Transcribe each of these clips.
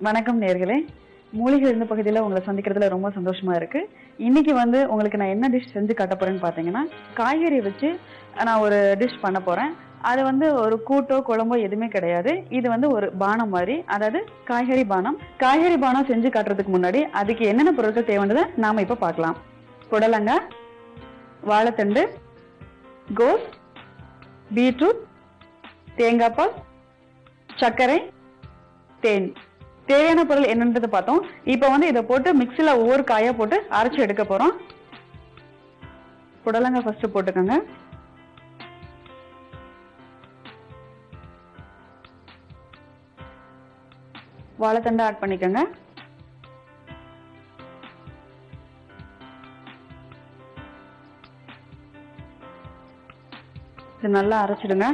வணக்கம் நேர்களே, மூலிகை இருந்த பகுதியில் உங்களை சந்திக்கிறதுல ரொம்ப சந்தோஷமா இருக்கு. இன்னைக்கு உங்களுக்கு நான் என்ன டிஷ் செஞ்சு காட்ட போறேன்னு பார்த்தீங்கன்னா, காய்கறி வச்சு நான் ஒரு டிஷ் பண்ண போறேன். அது ஒரு கூட்டோ குழம்போ எதுவுமே கிடையாது. இது ஒரு பானம் மாதிரி, அதாவது காய்கறி பானம். காய்கறி பானம் செஞ்சு காட்டுறதுக்கு முன்னாடி அதுக்கு என்னென்ன பொருட்கள் தேவைன்றதை நாம இப்ப பார்க்கலாம். புடலங்காய், வாழைத்தண்டு, கோஸ், பீட்ரூட், தேங்காய் பால், சர்க்கரை, தேன். தேவையான பொருள் என்னன்றது பார்த்தோம். இப்ப இதை போட்டு மிக்சில ஒவ்வொரு காயா போட்டு அரைச்சு எடுக்க போறோம். புடலங்காய் ஃபர்ஸ்ட் போட்டுக்கோங்க. வாழைத்தண்டை ஆட் பண்ணிக்கோங்க. இது நல்லா அரைச்சிடுங்க.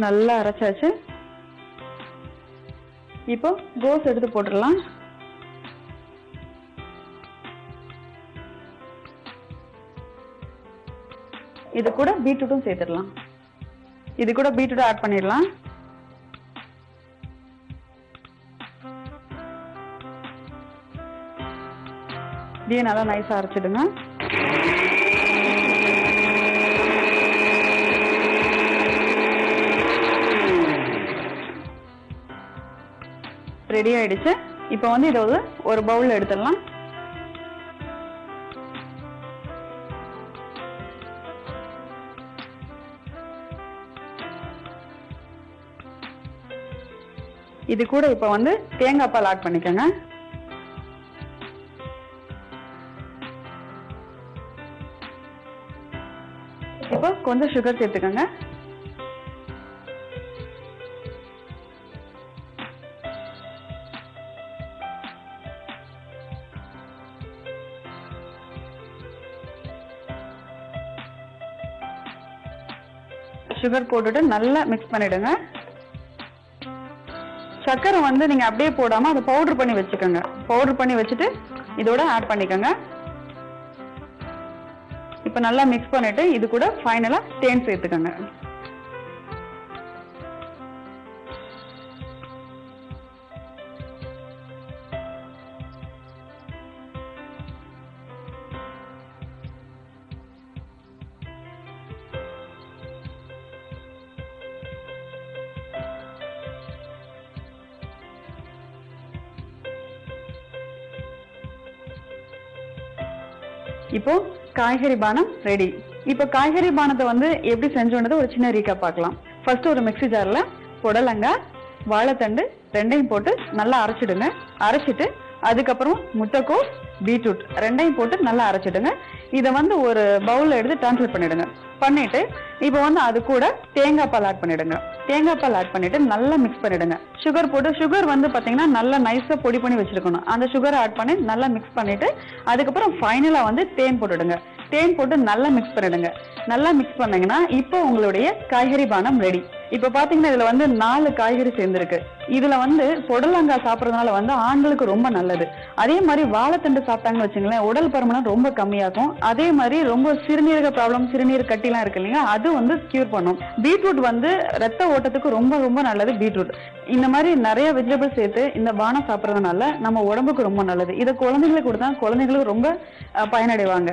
நல்லா அரைச்சாச்சு. இப்போ கோஸ் எடுத்து போட்டுடலாம். இது கூட பீட்ரூட்டும் சேர்த்துடலாம். இது கூட பீட்ரூட் ஆட் பண்ணிடலாம். இதையும் நல்லா நைஸா அரைச்சிடுங்க. ரெடி ஆயிடுச்சு. இப்போ இதை ஒரு பவுல்ல எடுத்துடலாம். இது கூட இப்போ தேங்காய் பால் ஆட் பண்ணிக்கோங்க. இப்போ கொஞ்சம் சுகர் சேர்த்துக்கோங்க. சுகர் போட்டுட்டு நல்லா மிக்ஸ் பண்ணிடுங்க. சர்க்கரை நீங்க அப்படியே போடாம அதை பவுடர் பண்ணி வச்சுக்கோங்க. பவுடர் பண்ணி வச்சுட்டு இதோட ஆட் பண்ணிக்கோங்க. இப்ப நல்லா மிக்ஸ் பண்ணிட்டு இது கூட ஃபைனலா தேன் சேர்த்துக்கோங்க. இப்போ காய்கறி பானம் ரெடி. இப்போ காய்கறி பானத்தை எப்படி செஞ்சோன்றது ஒரு சின்ன ரீகேப் பார்க்கலாம். ஃபர்ஸ்ட் ஒரு மிக்ஸி ஜார்ல புடலங்காய், வாழைத்தண்டு ரெண்டையும் போட்டு நல்லா அரைச்சிடுங்க. அரைச்சிட்டு அதுக்கப்புறம் முட்டைக்கோஸ், பீட்ரூட் ரெண்டையும் போட்டு நல்லா அரைச்சிடுங்க. இதை ஒரு பவுல்ல எடுத்து ட்ரான்ஸ்ஃபர் பண்ணிடுங்க. பண்ணிட்டு இப்போ அது கூட தேங்காய் பால் ஆட் பண்ணிடுங்க. தேங்காய் பால் ஆட் பண்ணிட்டு நல்லா மிக்ஸ் பண்ணிடுங்க. சுகர் போட்டு சுகர் பாத்தீங்கன்னா நல்லா நைஸா பொடி பண்ணி வச்சிருக்கணும். அந்த சுகரை ஆட் பண்ணி நல்லா மிக்ஸ் பண்ணிட்டு அதுக்கப்புறம் ஃபைனலா தேன் போட்டுடுங்க. தேன் போட்டு நல்லா மிக்ஸ் பண்ணிடுங்க. நல்லா மிக்ஸ் பண்ணீங்கன்னா இப்போ உங்களுடைய காய்கறி பானம் ரெடி. இப்ப பாத்தீங்கன்னா இதுல 4 காய்கறி சேர்ந்திருக்கு. இதுல புடலங்காய் சாப்பிடறதுனால ஆண்களுக்கு ரொம்ப நல்லது. அதே மாதிரி வாழைத்தண்டு சாப்பிட்டாங்கன்னு வச்சுங்களேன், உடல் பருமன் ரொம்ப கம்மியாகும். அதே மாதிரி ரொம்ப சிறுநீரக ப்ராப்ளம், சிறுநீர் கட்டிலாம் இருக்கு இல்லையா, அது கியூர் பண்ணும். பீட்ரூட் ரத்த ஓட்டத்துக்கு ரொம்ப ரொம்ப நல்லது. பீட்ரூட் இந்த மாதிரி நிறைய வெஜிடபிள் சேர்த்து இந்த பானம் சாப்பிடறதுனால நம்ம உடம்புக்கு ரொம்ப நல்லது. இதை குழந்தைங்களுக்கு கொடுத்தா குழந்தைங்களுக்கு ரொம்ப பயனடைவாங்க.